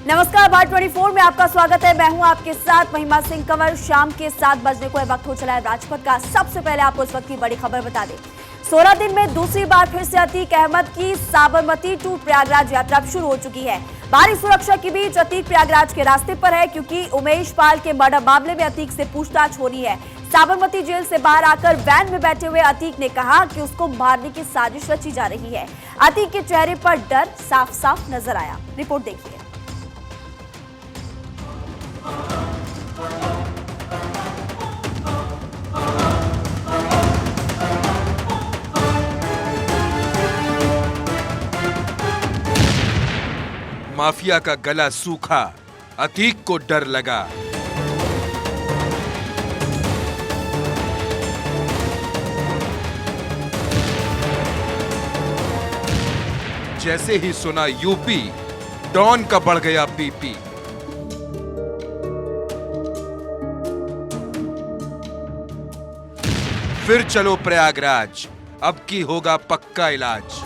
नमस्कार, भारत 24 में आपका स्वागत है। मैं हूं आपके साथ महिमा सिंह कंवर। शाम के 7 बजने को वक्त हो चला है राजपथ का। सबसे पहले आपको इस वक्त की बड़ी खबर बता दें। 16 दिन में दूसरी बार फिर से अतीक अहमद की साबरमती टू प्रयागराज यात्रा शुरू हो चुकी है। भारी सुरक्षा के बीच अतीक प्रयागराज के रास्ते पर है, क्योंकि उमेश पाल के मर्डर मामले में अतीक से पूछताछ हो रही है। साबरमती जेल से बाहर आकर वैन में बैठे हुए अतीक ने कहा कि उसको मारने की साजिश रची जा रही है। अतीक के चेहरे पर डर साफ साफ नजर आया। रिपोर्ट देखिए। माफिया का गला सूखा, अतीक को डर लगा। जैसे ही सुना यूपी, डॉन का बढ़ गया बीपी। फिर चलो प्रयागराज, अब की होगा पक्का इलाज।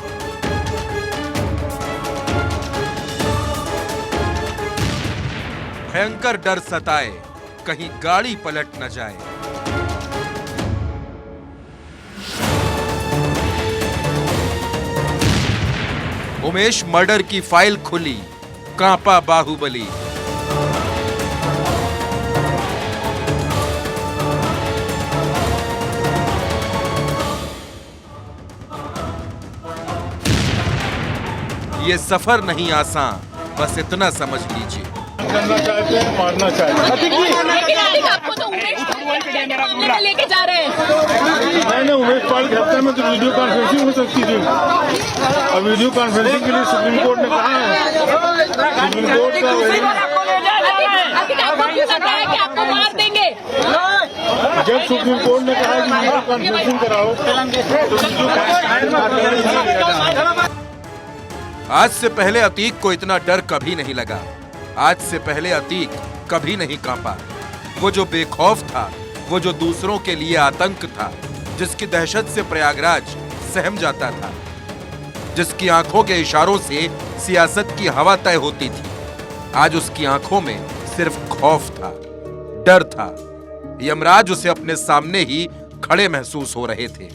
भयंकर डर सताए, कहीं गाड़ी पलट न जाए। उमेश मर्डर की फाइल खुली, कांपा बाहुबली। ये सफर नहीं आसान, बस इतना समझ लीजिए। करना चाहते हैं, मारना चाहते हैं। आपको तो उमेश लेके जा रहे हैं। नहीं, उमेश पाल के हत्या में तो वीडियो कॉन्फ्रेंसिंग हो सकती थी, और वीडियो कॉन्फ्रेंसिंग के लिए सुप्रीम कोर्ट ने कहा है। सुप्रीम कोर्ट का आपको मार देंगे। जब सुप्रीम कोर्ट ने कहा कि वीडियो कॉन्फ्रेंसिंग कराओ, तो आज से पहले अतीक को इतना डर कभी नहीं लगा। आज से पहले अतीक कभी नहीं कांपा। वो जो बेखौफ था, वो जो दूसरों के लिए आतंक था, जिसकी दहशत से प्रयागराज सहम जाता था, जिसकी आंखों के इशारों से सियासत की हवा तय होती थी, आज उसकी आंखों में सिर्फ खौफ था, डर था। यमराज उसे अपने सामने ही खड़े महसूस हो रहे थे।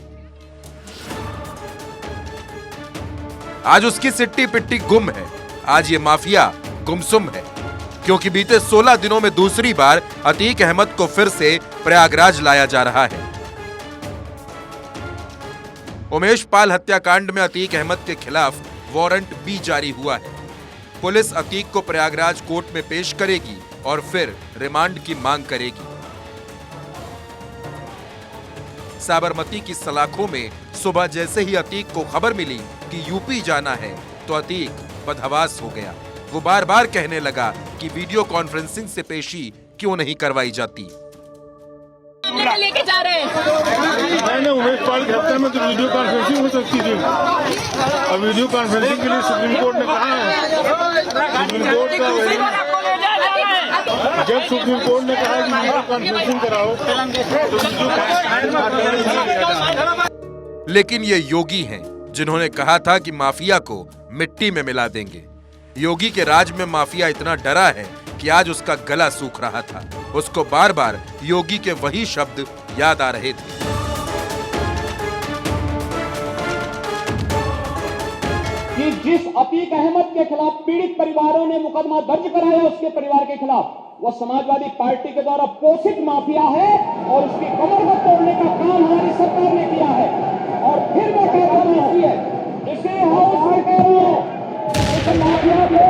आज उसकी सिट्टी पिट्टी गुम है। आज ये माफिया गुमसुम है, क्योंकि बीते 16 दिनों में दूसरी बार अतीक अहमद को फिर से प्रयागराज लाया जा रहा है। उमेश पाल हत्याकांड में अतीक अहमद के खिलाफ वारंट भी जारी हुआ है। पुलिस अतीक को प्रयागराज कोर्ट में पेश करेगी और फिर रिमांड की मांग करेगी। साबरमती की सलाखों में सुबह जैसे ही अतीक को खबर मिली कि यूपी जाना है, तो अतीक बदहवास हो गया। वो बार बार कहने लगा कि वीडियो कॉन्फ्रेंसिंग से पेशी क्यों नहीं करवाई जाती। लेके जा रहे हैं। नहीं, उमेश पाल की हत्या में तो वीडियो कॉन्फ्रेंसिंग हो सकती थी, और वीडियो कॉन्फ्रेंसिंग के लिए सुप्रीम कोर्ट ने कहा है। सुप्रीम कोर्ट जब सुप्रीम कोर्ट ने कहा कि वीडियो कॉन्फ्रेंसिंग कराओ, तो लेकिन ये योगी हैं जिन्होंने कहा था कि माफिया को मिट्टी में मिला देंगे। योगी के राज में माफिया इतना डरा है कि आज उसका गला सूख रहा था। उसको बार बार योगी के वही शब्द याद आ रहे थे। कि जिस अतीक अहमद के खिलाफ पीड़ित परिवारों ने मुकदमा दर्ज कराया, उसके परिवार के खिलाफ, वो समाजवादी पार्टी के द्वारा पोषित माफिया है, और उसकी कमर को तोड़ने का काम हमारी सरकार ने किया है। और फिर मैं कह रहा हूं, इसे हाउस में कह रहा हूं, इस माफिया को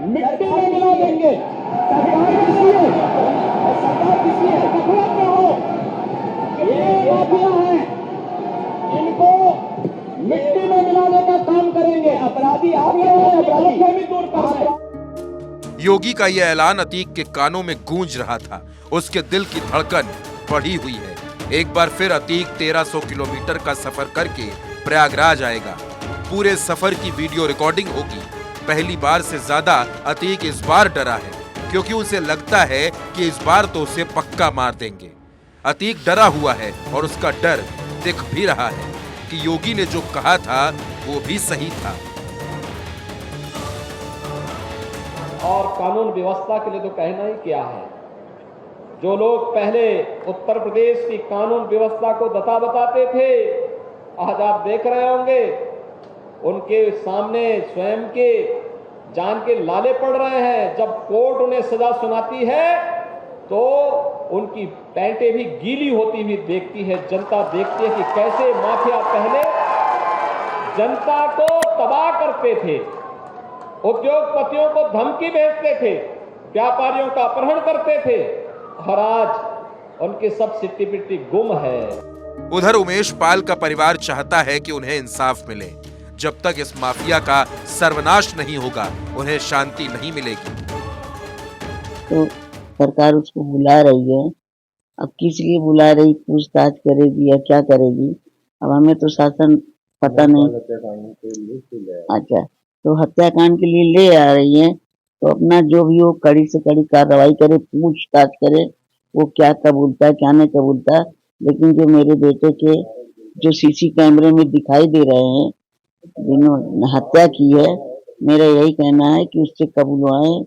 मिट्टी में मिला देंगे। सरकार किसी है, और सरकार किसी है, मतलब क्या हो, ये माफिया है, इनको मिट्टी में मिलाने का काम करेंगे। अपराधी आप लोग हैं, अपराधी को भी दूर कर रहे। योगी का यह ऐलान अतीक के कानों में गूंज रहा था। उसके दिल की धड़कन बढ़ी हुई है। एक बार फिर अतीक 1300 किलोमीटर का सफर करके प्रयागराज आएगा। पूरे सफर की वीडियो रिकॉर्डिंग होगी। पहली बार से ज्यादा अतीक इस बार डरा है, क्योंकि उसे लगता है कि इस बार तो उसे पक्का मार देंगे। अतीक डरा हुआ है और उसका डर दिख भी रहा है कि योगी ने जो कहा था वो भी सही था। और कानून व्यवस्था के लिए तो कहना ही क्या है। जो लोग पहले उत्तर प्रदेश की कानून व्यवस्था को दता बताते थे, आज आप देख रहे होंगे उनके सामने स्वयं के जान के लाले पड़ रहे हैं। जब कोर्ट उन्हें सजा सुनाती है तो उनकी पैंटें भी गीली होती हुई देखती है। जनता देखती है कि कैसे माफिया पहले जनता को तबाह करते थे, उद्योगपतियों को धमकी भेजते थे, व्यापारियों का अपहरण करते थे, और आज उनकी सब सिट्टी पिट्टी गुम है। उधर उमेश पाल का परिवार चाहता है कि उन्हें इंसाफ मिले। जब तक इस माफिया का सर्वनाश नहीं होगा उन्हें शांति नहीं मिलेगी। तो सरकार उसको बुला रही है, अब किस लिए बुला रही, पूछताछ करेगी या क्या करेगी, अब हमें तो शासन पता नहीं। अच्छा, तो हत्याकांड के लिए ले आ रही है तो अपना जो भी हो कड़ी से कड़ी कार्रवाई करे, पूछताछ करे, वो क्या कबूलता है क्या नहीं कबूलता। लेकिन जो मेरे बेटे के जो सीसी कैमरे में दिखाई दे रहे हैं जिन्होंने हत्या की है, मेरा यही कहना है कि उससे कबूलवाएं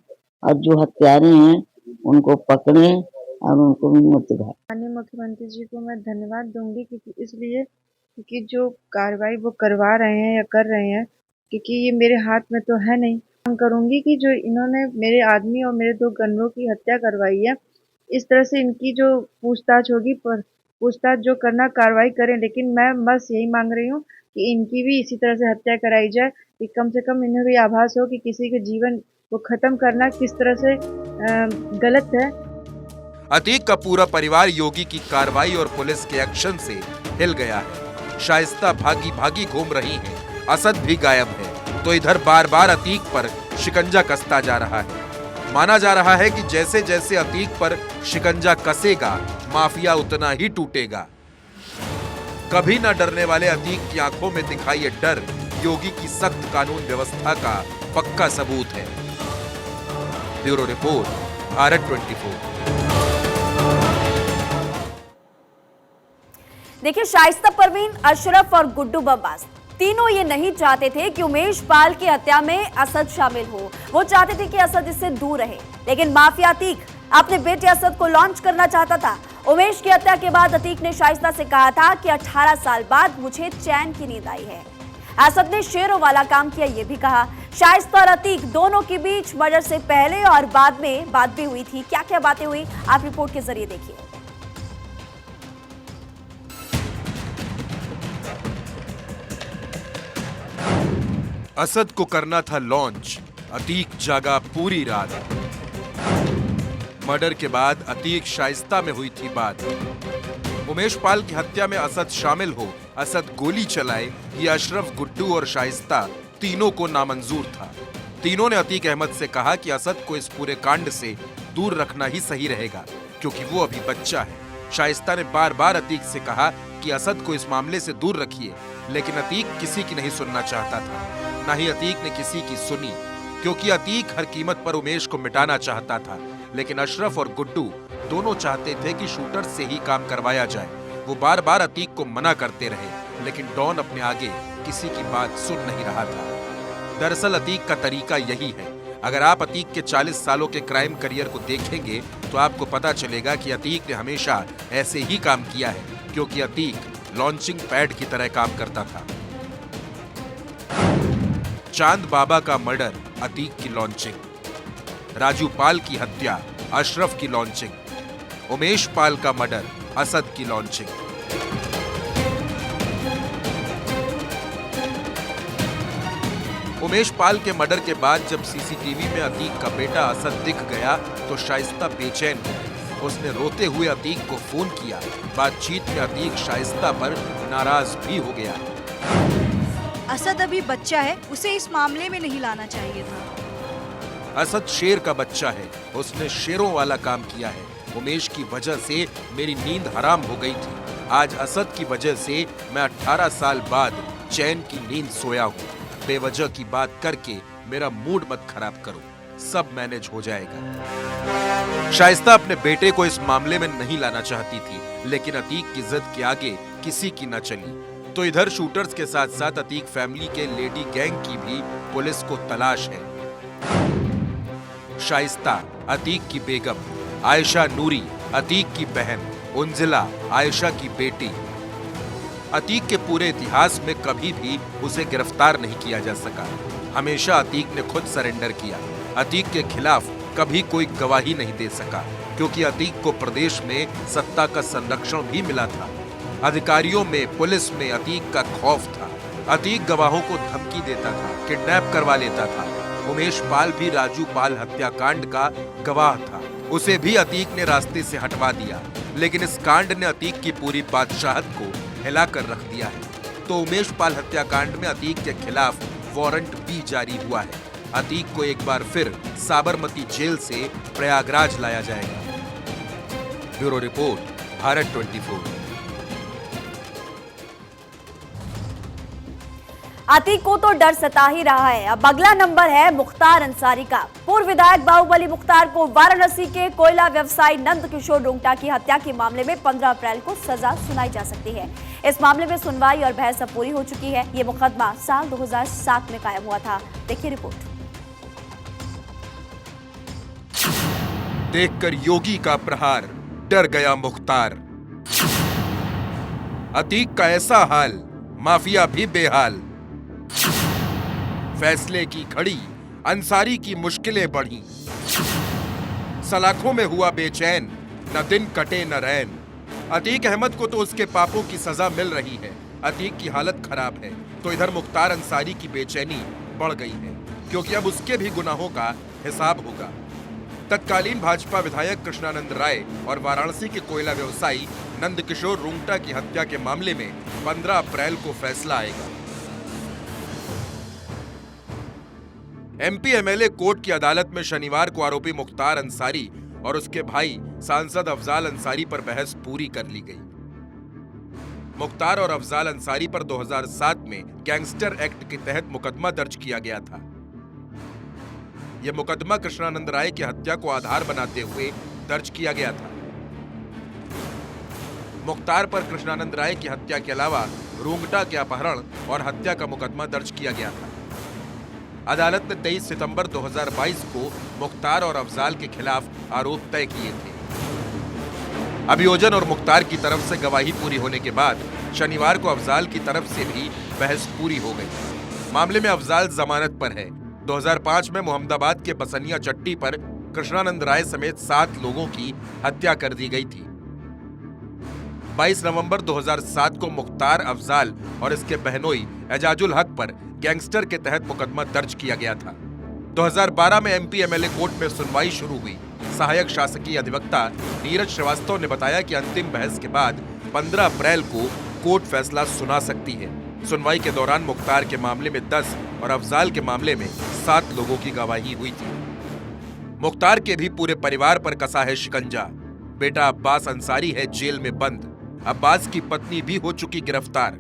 और जो हत्यारे हैं उनको पकड़ें और उनको भी मुक्त करें। माननीय मुख्यमंत्री जी को मैं धन्यवाद दूंगी क्योंकि जो कार्रवाई वो करवा रहे हैं या कर रहे हैं, क्योंकि ये मेरे हाथ में तो है नहीं। मांग करूंगी कि जो इन्होंने मेरे आदमी और मेरे 2 गनरों की हत्या करवाई है, इस तरह से इनकी जो पूछताछ होगी, पूछताछ जो करना कार्रवाई करें। लेकिन मैं बस यही मांग रही हूँ कि इनकी भी इसी तरह से हत्या कराई जाए, कि कम से कम इन्हें भी आभास हो कि किसी के जीवन को खत्म करना किस तरह से गलत है। अतीक का पूरा परिवार योगी की कार्रवाई और पुलिस के एक्शन से हिल गया है। शाइस्ता भागी भागी घूम रही है, असद भी गायब है, तो इधर बार बार अतीक पर शिकंजा कसता जा रहा है। माना जा रहा है कि जैसे जैसे अतीक पर शिकंजा कसेगा माफिया उतना ही टूटेगा। कभी न डरने वाले अतीक की आंखों में दिखाई ये डर योगी की सख्त कानून व्यवस्था का पक्का सबूत है। Bureau report, Bharat 24। देखिए, शाइस्ता परवीन, अशरफ और गुड्डू बब्बास तीनों ये नहीं चाहते थे कि उमेश पाल की हत्या में असद शामिल हो। वो चाहते थे कि असद इससे दूर रहे, लेकिन माफिया अतीक अपने बेटे असद को लॉन्च करना चाहता था। उमेश की हत्या के बाद अतीक ने शाइस्ता से कहा था कि 18 साल बाद मुझे चैन की नींद आई है। असद ने शेरों वाला काम किया, ये भी कहा। शाइस्ता और अतीक दोनों के बीच मर्डर से पहले और बाद में बात भी हुई थी। क्या क्या बातें हुई, आप रिपोर्ट के जरिए देखिए। असद को करना था लॉन्च, अतीक जागा पूरी रात। मर्डर के बाद अतीक शाइस्ता में हुई थी बात। उमेश पाल की हत्या में असद शामिल हो, असद गोली चलाए, ये अशरफ, गुड्डू और शाइस्ता तीनों को नामंजूर था। तीनों ने अतीक अहमद से कहा कि असद को इस पूरे कांड से दूर रखना ही सही रहेगा, क्योंकि वो अभी बच्चा है। शाइस्ता ने बार बार अतीक से कहा कि असद को इस मामले से दूर रखिए, लेकिन अतीक किसी की नहीं सुनना चाहता था। ना ही अतीक ने किसी की सुनी, क्योंकि अतीक हर कीमत पर उमेश को मिटाना चाहता था। लेकिन अशरफ और गुड्डू दोनों चाहते थे कि शूटर से ही काम करवाया जाए। वो बार बार अतीक को मना करते रहे, लेकिन डॉन अपने आगे किसी की बात सुन नहीं रहा था। दरअसल अतीक का तरीका यही है। अगर आप अतीक के 40 सालों के क्राइम करियर को देखेंगे तो आपको पता चलेगा कि अतीक ने हमेशा ऐसे ही काम किया है, क्योंकि अतीक लॉन्चिंग पैड की तरह काम करता था। चांद बाबा का मर्डर, अतीक की लॉन्चिंग। राजू पाल की हत्या, अशरफ की लॉन्चिंग। उमेश पाल का मर्डर, असद की लॉन्चिंग। उमेश पाल के मर्डर के बाद जब सीसीटीवी में अतीक का बेटा असद दिख गया तो शाइस्ता बेचैन हो गई। उसने रोते हुए अतीक को फोन किया। बातचीत में अतीक शाइस्ता पर नाराज भी हो गया। असद अभी बच्चा है, उसे इस मामले में नहीं लाना चाहिए था। असद शेर का बच्चा है, उसने शेरों वाला काम किया है। उमेश की वजह से मेरी नींद हराम हो गई थी। आज असद की वजह से मैं 18 साल बाद चैन की नींद सोया हूँ। बेवजह की बात करके मेरा मूड मत खराब करो, सब मैनेज हो जाएगा। शाइस्ता अपने बेटे को इस मामले में नहीं लाना चाहती थी, लेकिन अतीक की जिद के आगे किसी की न चली। तो इधर शूटर्स के साथ साथ अतीक फैमिली के लेडी गैंग की भी पुलिस को तलाश है। शाइस्ता अतीक की बेगम, आयशा नूरी अतीक की बहन, उंजिला आयशा की बेटी। अतीक के पूरे इतिहास में कभी भी उसे गिरफ्तार नहीं किया जा सका। हमेशा अतीक ने खुद सरेंडर किया। अतीक के खिलाफ कभी कोई गवाही नहीं दे सका क्योंकि अतीक को प्रदेश में सत्ता का संरक्षण भी मिला था। अधिकारियों में, पुलिस में अतीक का खौफ था। अतीक गवाहों को धमकी देता था, किडनैप करवा लेता था। उमेश पाल भी राजू पाल हत्याकांड का गवाह था। उसे भी अतीक ने रास्ते से हटवा दिया, लेकिन इस कांड ने अतीक की पूरी बादशाहत को हिलाकर रख दिया है। तो उमेश पाल हत्याकांड में अतीक के खिलाफ वारंट भी जारी हुआ है। अतीक को एक बार फिर साबरमती जेल से प्रयागराज लाया जाएगा। Bureau report, Bharat 24। अतीक को तो डर सता ही रहा है। अब अगला नंबर है मुख्तार अंसारी का। पूर्व विधायक बाहुबली मुख्तार को वाराणसी के कोयला व्यवसायी नंद किशोर रुंगटा की हत्या के मामले में 15 अप्रैल को सजा सुनाई जा सकती है। इस मामले में सुनवाई और बहस अब पूरी हो चुकी है। ये मुकदमा साल 2007 में कायम हुआ था। देखिए रिपोर्ट। देखकर योगी का प्रहार, डर गया मुख्तार। अतीक का ऐसा हाल, माफिया भी बेहाल। फैसले की घड़ी, अंसारी की मुश्किलें बढ़ी। सलाखों में हुआ बेचैन, न दिन कटे न रैन। अतीक अहमद को तो उसके पापों की सजा मिल रही है। अतीक की हालत खराब है तो इधर मुख्तार अंसारी की बेचैनी बढ़ गई है क्योंकि अब उसके भी गुनाहों का हिसाब होगा। तत्कालीन भाजपा विधायक कृष्णानंद राय और वाराणसी के कोयला व्यवसायी नंद किशोर रुंगटा की हत्या के मामले में 15 अप्रैल को फैसला आएगा। एमपी एमएलए कोर्ट की अदालत में शनिवार को आरोपी मुख्तार अंसारी और उसके भाई सांसद अफजाल अंसारी पर बहस पूरी कर ली गई। मुख्तार और अफजाल अंसारी पर 2007 में गैंगस्टर एक्ट के तहत मुकदमा दर्ज किया गया था। यह मुकदमा कृष्णानंद राय की हत्या को आधार बनाते हुए दर्ज किया गया था। मुख्तार पर कृष्णानंद राय की हत्या के अलावा रुंगटा के अपहरण और हत्या का मुकदमा दर्ज किया गया था। अदालत ने 23 सितंबर 2022 को मुख्तार और अफजाल के खिलाफ आरोप तय किए थे। अभियोजन और मुख्तार की तरफ से गवाही पूरी होने के बाद शनिवार को अफजाल की तरफ से भी बहस पूरी हो गई। मामले में अफजाल जमानत पर है। 2005 में मोहम्मदाबाद के बसनिया चट्टी पर कृष्णानंद राय समेत 7 लोगों की हत्या कर दी गई थी। 22 नवंबर 2007 को मुख्तार, अफजाल और इसके बहनोई एजाजुल हक पर गैंगस्टर के तहत मुकदमा दर्ज किया गया था। 2012 में एमपी एमएलए कोर्ट में सुनवाई शुरू हुई। सहायक शासकीय अधिवक्ता नीरज श्रीवास्तव ने बताया कि अंतिम बहस के बाद 15 अप्रैल को कोर्ट फैसला सुना सकती है। सुनवाई के दौरान मुख्तार के मामले में 10 और अफजाल के मामले में 7 लोगों की गवाही हुई थी। मुख्तार के भी पूरे परिवार पर कसा है शिकंजा। बेटा अब्बास अंसारी है जेल में बंद। अब्बास की पत्नी भी हो चुकी गिरफ्तार।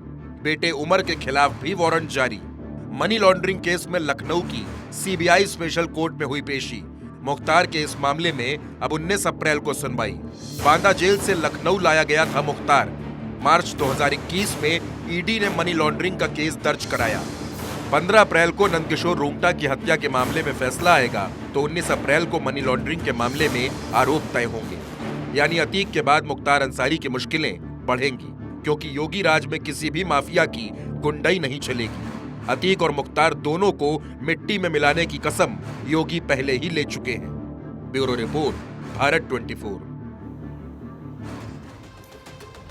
बेटे उमर के खिलाफ भी वारंट जारी। मनी लॉन्ड्रिंग केस में लखनऊ की सीबीआई स्पेशल कोर्ट में हुई पेशी। मुख्तार के इस मामले में अब 19 अप्रैल को सुनवाई। बांदा जेल से लखनऊ लाया गया था मुख्तार। मार्च 2021 में ईडी ने मनी लॉन्ड्रिंग का केस दर्ज कराया। 15 अप्रैल को नंदकिशोर रुंगटा की हत्या के मामले में फैसला आएगा तो 19 अप्रैल को मनी लॉन्ड्रिंग के मामले में आरोप तय होंगे। यानी अतीक के बाद मुख्तार अंसारी की मुश्किलें बढ़ेंगी क्योंकि योगी राज में किसी भी माफिया की गुंडाई नहीं चलेगी। अतीक और मुख्तार दोनों को मिट्टी में मिलाने की कसम योगी पहले ही ले चुके हैं। Bureau report, Bharat 24।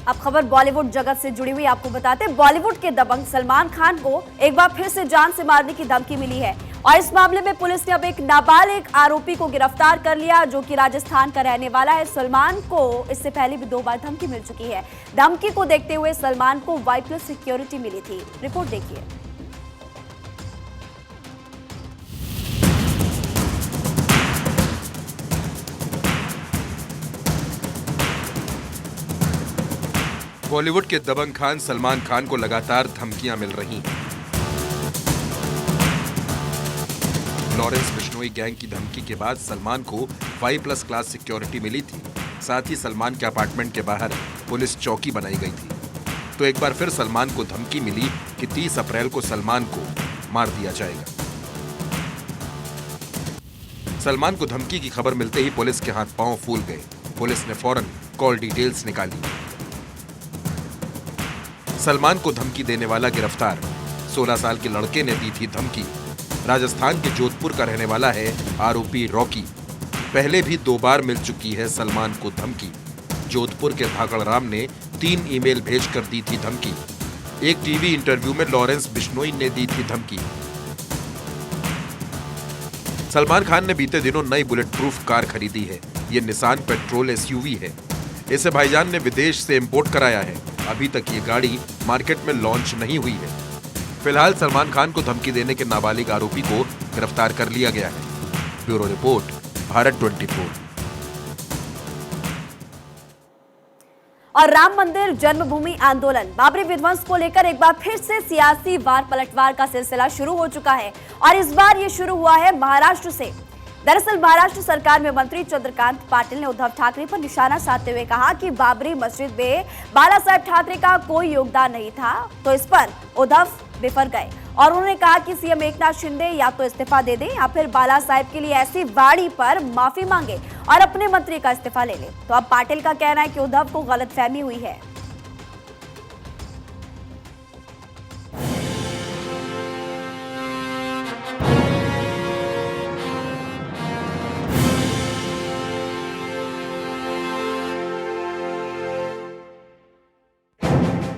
अब खबर बॉलीवुड जगत से जुड़ी हुई आपको बताते हैं। बॉलीवुड के दबंग सलमान खान को एक बार फिर से जान से मारने की धमकी मिली है और इस मामले में पुलिस ने अब एक नाबालिग आरोपी को गिरफ्तार कर लिया जो कि राजस्थान का रहने वाला है। सलमान को इससे पहले भी 2 बार धमकी मिल चुकी है। धमकी को देखते हुए सलमान को Y+ सिक्योरिटी मिली थी। रिपोर्ट देखिए। बॉलीवुड के दबंग खान सलमान खान को लगातार धमकियां मिल रही हैं। लॉरेंस बिश्नोई गैंग की धमकी के बाद सलमान को Y+ क्लास सिक्योरिटी मिली थी। साथ ही सलमान के अपार्टमेंट के बाहर पुलिस चौकी बनाई गई थी। तो एक बार फिर सलमान को धमकी मिली कि 30 अप्रैल को सलमान को मार दिया जाएगा। सलमान को धमकी की खबर मिलते ही पुलिस के हाथ पांव फूल गए। पुलिस ने फौरन कॉल डिटेल्स निकाली। सलमान को धमकी देने वाला गिरफ्तार। 16 साल के लड़के ने दी थी धमकी। राजस्थान के जोधपुर का रहने वाला है आरोपी रॉकी। पहले भी 2 बार मिल चुकी है सलमान को धमकी। जोधपुर के धाकड़ राम ने 3 ईमेल भेजकर दी थी धमकी। एक टीवी इंटरव्यू में लॉरेंस बिश्नोई ने दी थी धमकी। सलमान खान ने बीते दिनों नई बुलेट प्रूफ कार खरीदी है। ये निसान पेट्रोल SUV है। इसे भाईजान ने विदेश से इंपोर्ट कराया है। अभी तक ये गाड़ी मार्केट में लॉन्च नहीं हुई है। फिलहाल सलमान खान को धमकी देने के नाबालिग आरोपी को गिरफ्तार कर लिया गया है। Bureau report, Bharat 24। और राम मंदिर जन्मभूमि आंदोलन, बाबरी विध्वंस को लेकर एक बार फिर से सियासी वार पलटवार का सिलसिला शुरू हो चुका है और इस बार ये शुरू हुआ है महाराष्ट्र से। दरअसल महाराष्ट्र सरकार में मंत्री चंद्रकांत पाटिल ने उद्धव ठाकरे पर निशाना साधते हुए कहा कि बाबरी मस्जिद में बाला साहेब ठाकरे का कोई योगदान नहीं था, तो इस पर उद्धव बिफर गए और उन्होंने कहा कि सीएम एकनाथ शिंदे या तो इस्तीफा दे दें या फिर बाला साहेब के लिए ऐसी वाणी पर माफी मांगे और अपने मंत्री का इस्तीफा ले लें। तो अब पाटिल का कहना है कि उद्धव को गलतफहमी हुई है।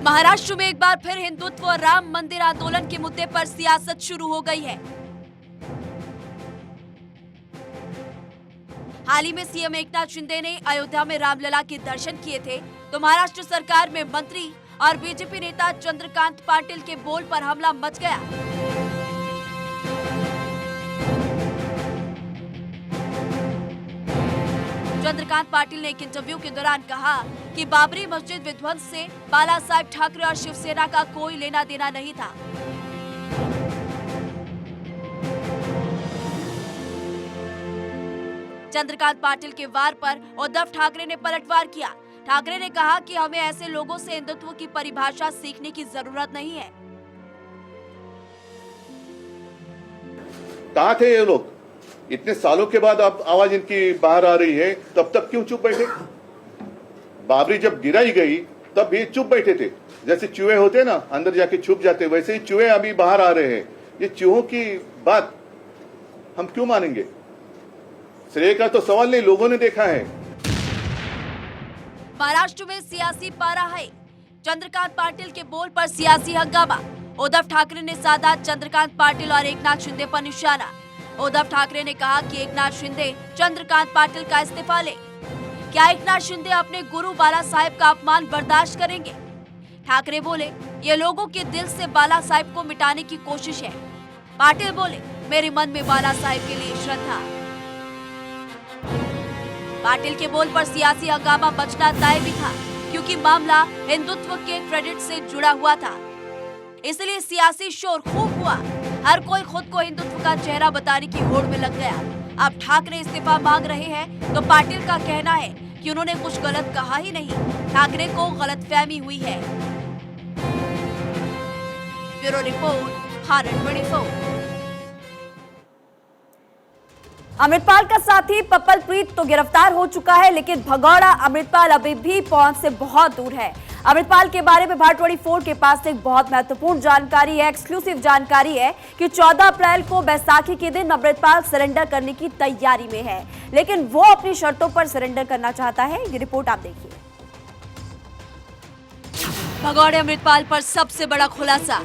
महाराष्ट्र में एक बार फिर हिंदुत्व और राम मंदिर आंदोलन के मुद्दे पर सियासत शुरू हो गई है। हाल ही में सीएम एकनाथ शिंदे ने अयोध्या में रामलला के दर्शन किए थे, तो महाराष्ट्र सरकार में मंत्री और बीजेपी नेता चंद्रकांत पाटिल के बोल पर हमला मच गया। चंद्रकांत पाटिल ने एक इंटरव्यू के दौरान कहा कि बाबरी मस्जिद विध्वंस से बाला साहेब ठाकरे और शिवसेना का कोई लेना देना नहीं था। चंद्रकांत पाटिल के वार पर उद्धव ठाकरे ने पलटवार किया। ठाकरे ने कहा कि हमें ऐसे लोगों से हिंदुत्व की परिभाषा सीखने की जरूरत नहीं है। कहाँ थे ये लोग? इतने सालों के बाद अब आवाज इनकी बाहर आ रही है, तब तक क्यों चुप बैठे? बाबरी जब गिराई गई तब भी चुप बैठे थे। जैसे चूहे होते ना, अंदर जाके छुप जाते, वैसे ही चूहे अभी बाहर आ रहे हैं। ये चूहों की बात हम क्यों मानेंगे? श्रेय का तो सवाल नहीं, लोगों ने देखा है। महाराष्ट्र में सियासी पारा है। चंद्रकांत पाटिल के बोल पर सियासी हंगामा। उद्धव ठाकरे ने साधा चंद्रकांत पाटिल और एकनाथ शिंदे पर निशाना। उद्धव ठाकरे ने कहा कि एकनाथ शिंदे चंद्रकांत पाटिल का इस्तीफा ले। क्या एकनाथ शिंदे अपने गुरु बाला साहेब का अपमान बर्दाश्त करेंगे? ठाकरे बोले, ये लोगों के दिल से बाला साहेब को मिटाने की कोशिश है। पाटिल बोले, मेरे मन में बाला साहेब के लिए श्रद्धा। पाटिल के बोल पर सियासी हंगामा मचना तय भी था, क्योंकि मामला हिंदुत्व के क्रेडिट से जुड़ा हुआ था, इसलिए सियासी शोर खूब हुआ। हर कोई खुद को हिंदुत्व का चेहरा बताने की होड़ में लग गया। अब ठाकरे इस्तीफा मांग रहे हैं, तो पाटिल का कहना है कि उन्होंने कुछ गलत कहा ही नहीं, ठाकरे को गलतफहमी हुई है। Bureau report, Bharat 24। अमृतपाल का साथी पप्पलप्रीत तो गिरफ्तार हो चुका है, लेकिन भगौड़ा अमृतपाल अभी भी पहुंच से बहुत दूर है। अमृतपाल के बारे में भारत 24 के पास एक बहुत महत्वपूर्ण जानकारी है, एक्सक्लूसिव जानकारी है कि 14 अप्रैल को बैसाखी के दिन अमृतपाल सरेंडर करने की तैयारी में है, लेकिन वो अपनी शर्तों पर सरेंडर करना चाहता है। ये रिपोर्ट आप देखिए। भगौड़े अमृतपाल पर सबसे बड़ा खुलासा।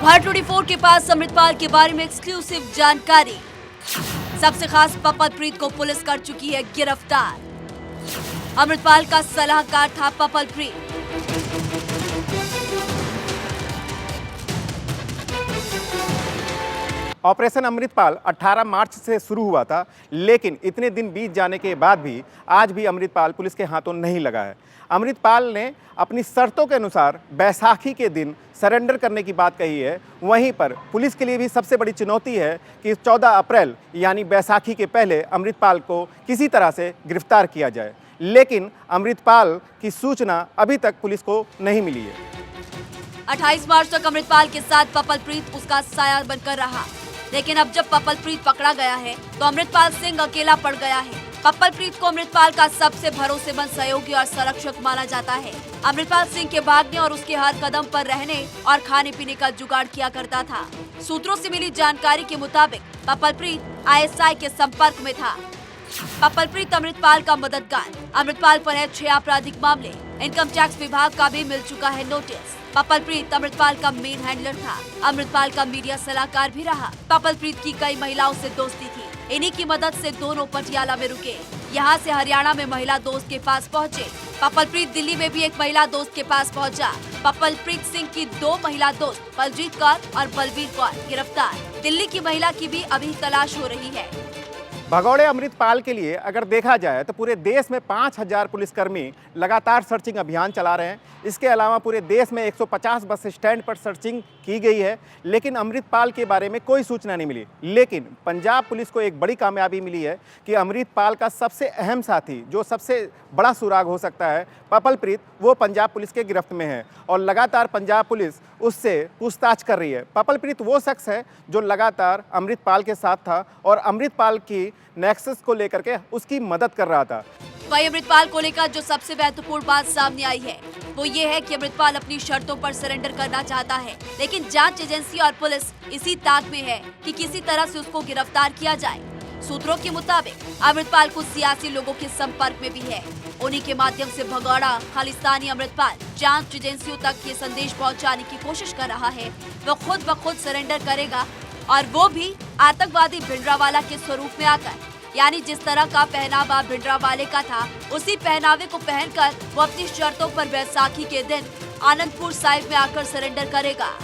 भारत 24 के पास अमृतपाल के बारे में एक्सक्लूसिव जानकारी। सबसे खास पप्पलप्रीत को पुलिस कर चुकी है गिरफ्तार। अमृतपाल का सलाहकार था पप्पलप्रीत। ऑपरेशन अमृतपाल 18 मार्च से शुरू हुआ था, लेकिन इतने दिन बीत जाने के बाद भी आज भी अमृतपाल पुलिस के हाथों नहीं लगा है। अमृतपाल ने अपनी शर्तों के अनुसार बैसाखी के दिन सरेंडर करने की बात कही है। वहीं पर पुलिस के लिए भी सबसे बड़ी चुनौती है कि 14 अप्रैल यानी बैसाखी के पहले अमृतपाल को किसी तरह से गिरफ्तार किया जाए, लेकिन अमृतपाल की सूचना अभी तक पुलिस को नहीं मिली है। 28 मार्च तक अमृतपाल के साथ पप्पलप्रीत उसका साया बनकर रहा। लेकिन अब जब पप्पलप्रीत पकड़ा गया है तो अमृतपाल सिंह अकेला पड़ गया है। पप्पलप्रीत को अमृतपाल का सबसे भरोसेमंद सहयोगी और संरक्षक माना जाता है। अमृतपाल सिंह के भागने और उसके हर कदम पर रहने और खाने पीने का जुगाड़ किया करता था। सूत्रों से मिली जानकारी के मुताबिक पप्पलप्रीत आईएसआई के संपर्क में था। पप्पलप्रीत अमृतपाल का मददगार। अमृतपाल पर है 6 आपराधिक मामले। इनकम टैक्स विभाग का भी मिल चुका है नोटिस। पप्पलप्रीत अमृतपाल का मेन हैंडलर था। अमृतपाल का मीडिया सलाहकार भी रहा। पप्पलप्रीत की कई महिलाओं से दोस्ती थी। इन्हीं की मदद से दोनों पटियाला में रुके। यहाँ से हरियाणा में महिला दोस्त के पास पहुँचे। पप्पलप्रीत दिल्ली में भी एक महिला दोस्त के पास पहुँचा। पप्पलप्रीत सिंह की 2 महिला दोस्त बलजीत कौर और बलबीर कौर गिरफ्तार। दिल्ली की महिला की भी अभी तलाश हो रही है। भगौड़े अमृतपाल के लिए अगर देखा जाए तो पूरे देश में 5000 पुलिसकर्मी लगातार सर्चिंग अभियान चला रहे हैं। इसके अलावा पूरे देश में 150 बस स्टैंड पर सर्चिंग की गई है, लेकिन अमृतपाल के बारे में कोई सूचना नहीं मिली। लेकिन पंजाब पुलिस को एक बड़ी कामयाबी मिली है कि अमृतपाल का सबसे अहम साथी, जो सबसे बड़ा सुराग हो सकता है, पप्पलप्रीत, वो पंजाब पुलिस के गिरफ्त में है और लगातार पंजाब पुलिस उससे पूछताछ कर रही है। पप्पलप्रीत वो शख्स है जो लगातार अमृतपाल के साथ था और अमृतपाल की नेक्सस को लेकर के उसकी मदद कर रहा था। वहीं अमृतपाल को लेकर जो सबसे महत्वपूर्ण बात सामने आई है वो ये है कि अमृतपाल अपनी शर्तों पर सरेंडर करना चाहता है, लेकिन जांच एजेंसी और पुलिस इसी ताक में है कि किसी तरह से उसको गिरफ्तार किया जाए। सूत्रों के मुताबिक अमृतपाल कुछ सियासी लोगों के संपर्क में भी है। उन्हीं के माध्यम से भगौड़ा खालिस्तानी अमृतपाल जांच एजेंसियों तक ये संदेश पहुंचाने की कोशिश कर रहा है वो खुद ब खुद सरेंडर करेगा, और वो भी आतंकवादी भिंडरावाला के स्वरूप में आकर। यानी जिस तरह का पहनावा भिंडरावाले का था, उसी पहनावे को पहनकर वो अपनी शर्तों पर बैसाखी के दिन आनंदपुर साहिब में आकर सरेंडर करेगा।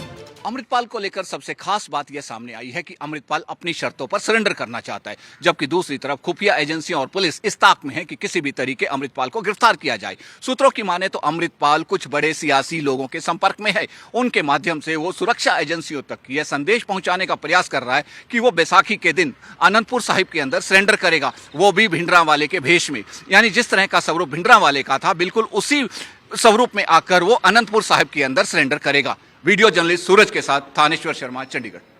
अमृतपाल को लेकर सबसे खास बात यह सामने आई है कि अमृतपाल अपनी शर्तों पर सरेंडर करना चाहता है, जबकि दूसरी तरफ खुफिया एजेंसियां और पुलिस इस ताक में है कि किसी भी तरीके अमृतपाल को गिरफ्तार किया जाए। सूत्रों की माने तो अमृतपाल कुछ बड़े सियासी लोगों के संपर्क में है। उनके माध्यम से वो सुरक्षा एजेंसियों तक यह संदेश पहुंचाने का प्रयास कर रहा है कि वो बैसाखी के दिन आनंदपुर साहिब के अंदर सरेंडर करेगा, वो भी भिंडरावाले के भेष में। यानी जिस तरह का स्वरूप भिंडरावाले का था, बिल्कुल उसी स्वरूप में आकर वो आनंदपुर साहिब के अंदर सरेंडर करेगा। वीडियो जर्नलिस्ट सूरज के साथ थानेश्वर शर्मा, चंडीगढ़।